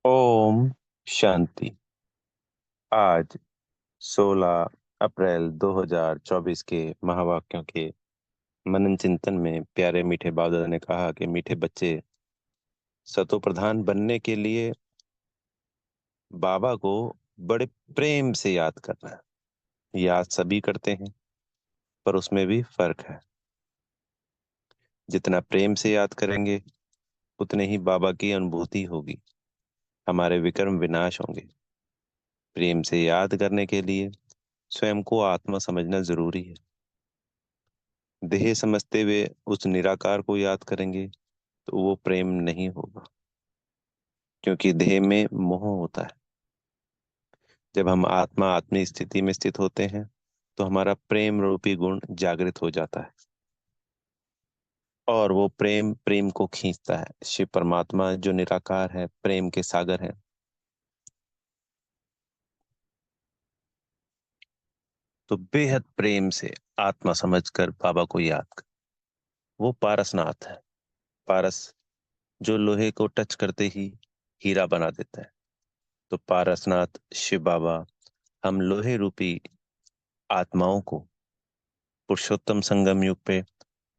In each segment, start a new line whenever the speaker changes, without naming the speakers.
ओम शांति। आज 16 अप्रैल 2024 के महावाक्यों के मनन चिंतन में प्यारे मीठे बाप दादा ने कहा कि मीठे बच्चे, सतो प्रधान बनने के लिए बाबा को बड़े प्रेम से याद करना है। याद सभी करते हैं, पर उसमें भी फर्क है। जितना प्रेम से याद करेंगे उतने ही बाबा की अनुभूति होगी, हमारे विकर्म विनाश होंगे। प्रेम से याद करने के लिए स्वयं को आत्मा समझना जरूरी है। देह समझते हुए उस निराकार को याद करेंगे तो वो प्रेम नहीं होगा, क्योंकि देह में मोह होता है। जब हम आत्मा आत्मी स्थिति में स्थित होते हैं तो हमारा प्रेम रूपी गुण जागृत हो जाता है, और वो प्रेम प्रेम को खींचता है। शिव परमात्मा जो निराकार है, प्रेम के सागर है, तो बेहद प्रेम से आत्मा समझकर बाबा को याद कर। वो पारसनाथ है। पारस जो लोहे को टच करते ही हीरा बना देता है, तो पारसनाथ शिव बाबा हम लोहे रूपी आत्माओं को पुरुषोत्तम संगम युग पे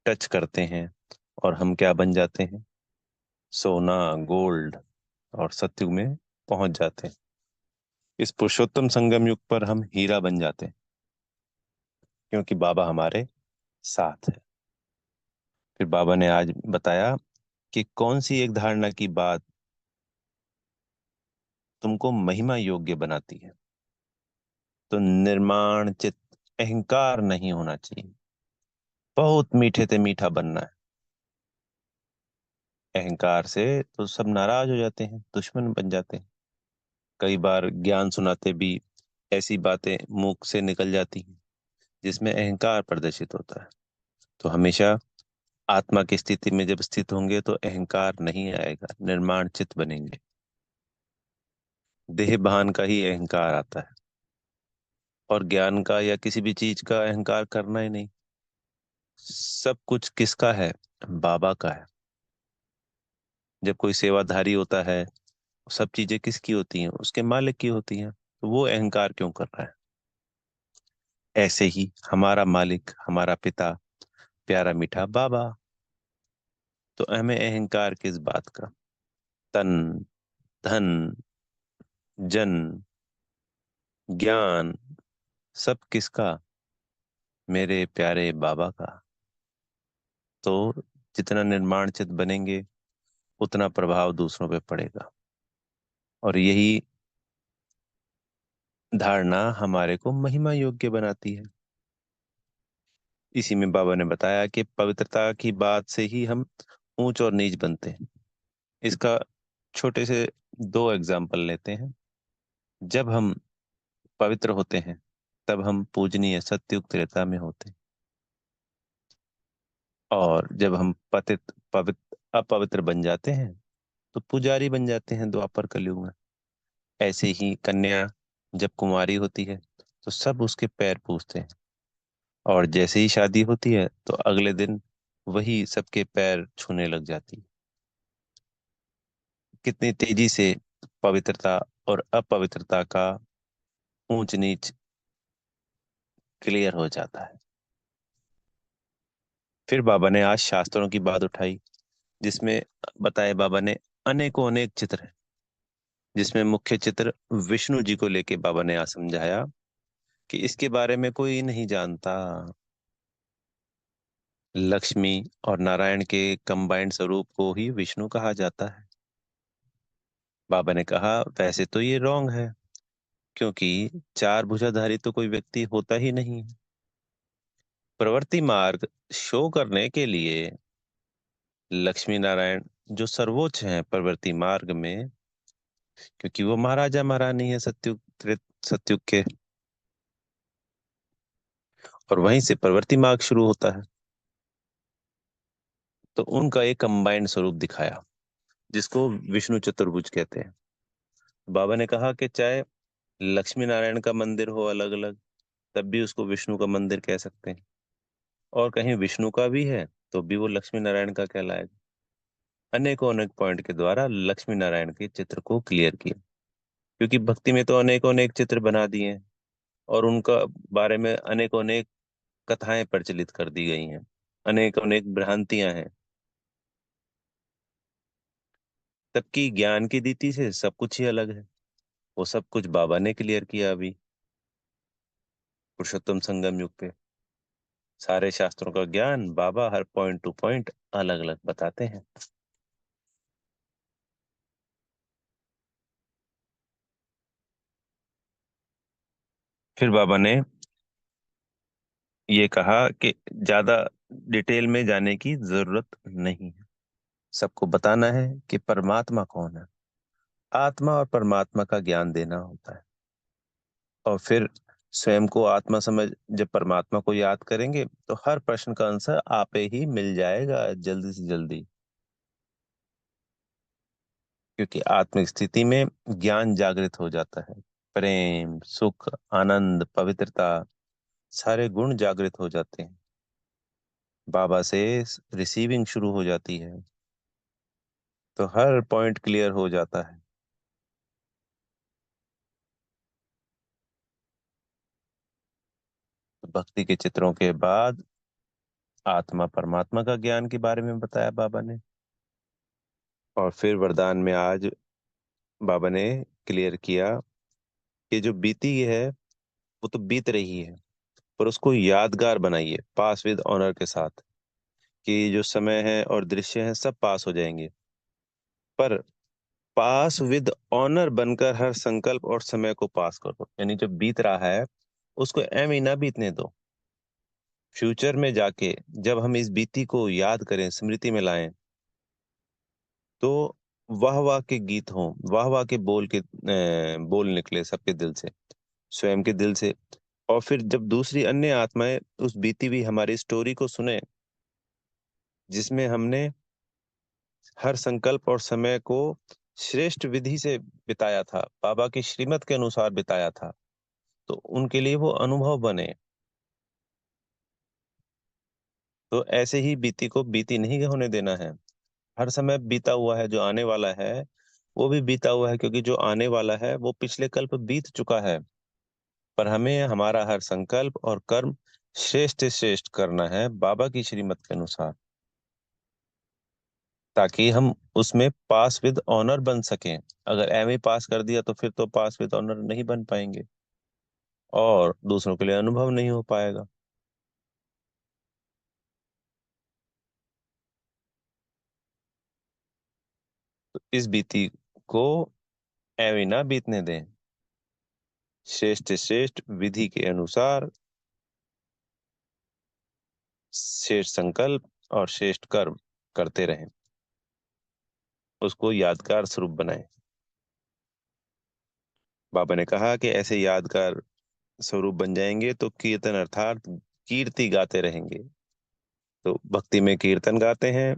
टच करते हैं, और हम क्या बन जाते हैं? सोना, गोल्ड, और सतयुग में पहुंच जाते हैं। इस पुरुषोत्तम संगम युग पर हम हीरा बन जाते हैं, क्योंकि बाबा हमारे साथ है। फिर बाबा ने आज बताया कि कौन सी एक धारणा की बात तुमको महिमा योग्य बनाती है। तो निर्माण चित्त, अहंकार नहीं होना चाहिए। बहुत मीठे से मीठा बनना है। अहंकार से तो सब नाराज हो जाते हैं, दुश्मन बन जाते हैं। कई बार ज्ञान सुनाते भी ऐसी बातें मुख से निकल जाती हैं जिसमें अहंकार प्रदर्शित होता है। तो हमेशा आत्मा की स्थिति में जब स्थित होंगे तो अहंकार नहीं आएगा, निर्माण चित्त बनेंगे। देह भान का ही अहंकार आता है, और ज्ञान का या किसी भी चीज का अहंकार करना ही नहीं। सब कुछ किसका है? बाबा का है। जब कोई सेवाधारी होता है, सब चीजें किसकी होती हैं? उसके मालिक की होती हैं। तो वो अहंकार क्यों कर रहा है? ऐसे ही हमारा मालिक, हमारा पिता, प्यारा मीठा बाबा। तो हमें अहंकार किस बात का? तन, धन, जन, ज्ञान, सब किसका? मेरे प्यारे बाबा का। तो जितना निर्माण चित बनेंगे उतना प्रभाव दूसरों पे पड़ेगा, और यही धारणा हमारे को महिमा योग्य बनाती है। इसी में बाबा ने बताया कि पवित्रता की बात से ही हम ऊंच और नीच बनते हैं। इसका छोटे से दो एग्जाम्पल लेते हैं। जब हम पवित्र होते हैं तब हम पूजनीय सत्युग त्रेता में होते हैं, और जब हम पतित पवित्र अपवित्र बन जाते हैं तो पुजारी बन जाते हैं द्वापर कलयुग में। ऐसे ही कन्या जब कुंवारी होती है तो सब उसके पैर पूजते हैं, और जैसे ही शादी होती है तो अगले दिन वही सबके पैर छूने लग जाती है। कितनी तेजी से पवित्रता और अपवित्रता का ऊंच नीच क्लियर हो जाता है। फिर बाबा ने आज शास्त्रों की बात उठाई, जिसमें बताए बाबा ने अनेकों अनेक चित्र हैं, जिसमें मुख्य चित्र विष्णु जी को लेके बाबा ने आज समझाया कि इसके बारे में कोई नहीं जानता। लक्ष्मी और नारायण के कंबाइंड स्वरूप को ही विष्णु कहा जाता है। बाबा ने कहा वैसे तो ये रॉन्ग है, क्योंकि चार भुजाधारी तो कोई व्यक्ति होता ही नहीं है। प्रवृत्ति मार्ग शो करने के लिए लक्ष्मी नारायण जो सर्वोच्च हैं प्रवृत्ति मार्ग में, क्योंकि वो महाराजा महारानी है सत्युग सत्युग के, और वहीं से प्रवृत्ति मार्ग शुरू होता है। तो उनका एक कंबाइंड स्वरूप दिखाया, जिसको विष्णु चतुर्भुज कहते हैं। बाबा ने कहा कि चाहे लक्ष्मी नारायण का मंदिर हो अलग अलग, तब भी उसको विष्णु का मंदिर कह सकते हैं, और कहीं विष्णु का भी है तो भी वो लक्ष्मी नारायण का कहलाएगा। अनेकों अनेक पॉइंट के द्वारा लक्ष्मी नारायण के चित्र को क्लियर किया। क्योंकि भक्ति में तो अनेकों अनेक चित्र बना दिए हैं और उनका बारे में अनेकों अनेक कथाएं प्रचलित कर दी गई हैं, अनेक अनेक भ्रांतियां हैं। तबकि ज्ञान की दीति से सब कुछ ही अलग है। वो सब कुछ बाबा ने क्लियर किया अभी पुरुषोत्तम संगम युग पे। सारे शास्त्रों का ज्ञान बाबा हर पॉइंट टू पॉइंट अलग अलग बताते हैं। फिर बाबा ने ये कहा कि ज्यादा डिटेल में जाने की जरूरत नहीं है। सबको बताना है कि परमात्मा कौन है। आत्मा और परमात्मा का ज्ञान देना होता है। और फिर स्वयं को आत्मा समझ जब परमात्मा को याद करेंगे तो हर प्रश्न का आंसर आपे ही मिल जाएगा जल्दी से जल्दी। क्योंकि आत्मिक स्थिति में ज्ञान जागृत हो जाता है। प्रेम, सुख, आनंद, पवित्रता, सारे गुण जागृत हो जाते हैं। बाबा से रिसीविंग शुरू हो जाती है। तो हर पॉइंट क्लियर हो जाता है। तो भक्ति के चित्रों के बाद आत्मा परमात्मा का ज्ञान के बारे में बताया बाबा ने। और फिर वरदान में आज बाबा ने क्लियर किया कि जो बीती है वो तो बीत रही है, पर उसको यादगार बनाइए पास विद ऑनर के साथ। कि जो समय है और दृश्य है सब पास हो जाएंगे, पर पास विद ऑनर बनकर हर संकल्प और समय को पास करो। यानी जो बीत रहा है उसको एम ही ना बीतने दो। फ्यूचर में जाके जब हम इस बीती को याद करें, स्मृति में लाएं, तो वाह वाह के गीत हों, वाह वाह के बोल निकले सबके दिल से, स्वयं के दिल से। और फिर जब दूसरी अन्य आत्माएं उस बीती हुई हमारी स्टोरी को सुने, जिसमें हमने हर संकल्प और समय को श्रेष्ठ विधि से बिताया था, बाबा की श्रीमत के अनुसार बिताया था, तो उनके लिए वो अनुभव बने। तो ऐसे ही बीती को बीती नहीं होने देना है। हर समय बीता हुआ है, जो आने वाला है वो भी बीता हुआ है, क्योंकि जो आने वाला है वो पिछले कल्प बीत चुका है। पर हमें हमारा हर संकल्प और कर्म श्रेष्ठ से श्रेष्ठ करना है बाबा की श्रीमत के अनुसार, ताकि हम उसमें पास विद ऑनर बन सकें। अगर एम ही पास कर दिया तो फिर तो पास विद ऑनर नहीं बन पाएंगे और दूसरों के लिए अनुभव नहीं हो पाएगा। तो इस बीती को एम ही ना बीतने दें। श्रेष्ठ से श्रेष्ठ विधि के अनुसार श्रेष्ठ संकल्प और श्रेष्ठ कर्म करते रहें, उसको यादगार स्वरूप बनाएं। बाबा ने कहा कि ऐसे यादगार स्वरूप बन जाएंगे तो कीर्तन अर्थात कीर्ति गाते रहेंगे। तो भक्ति में कीर्तन गाते हैं,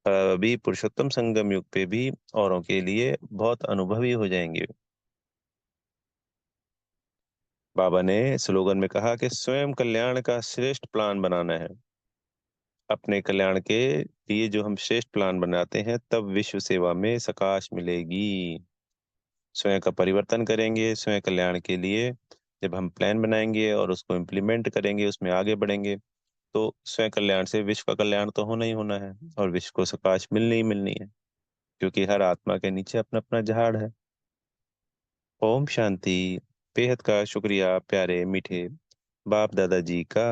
अभी पुरुषोत्तम संगम युग पे भी औरों के लिए बहुत अनुभवी हो जाएंगे। बाबा ने स्लोगन में कहा कि स्वयं कल्याण का श्रेष्ठ प्लान बनाना है। अपने कल्याण के लिए जो हम श्रेष्ठ प्लान बनाते हैं तब विश्व सेवा में सकाश मिलेगी। स्वयं का परिवर्तन करेंगे स्वयं कल्याण के लिए। जब हम प्लान बनाएंगे और उसको इम्प्लीमेंट करेंगे, उसमें आगे बढ़ेंगे, तो स्वयं कल्याण से विश्व का कल्याण तो होना ही होना है और विश्व को सकाश मिलनी ही मिलनी है। क्योंकि हर आत्मा के नीचे अपना अपना जहाड़ है। ओम शांति। बेहद का शुक्रिया प्यारे मीठे बाप दादाजी का।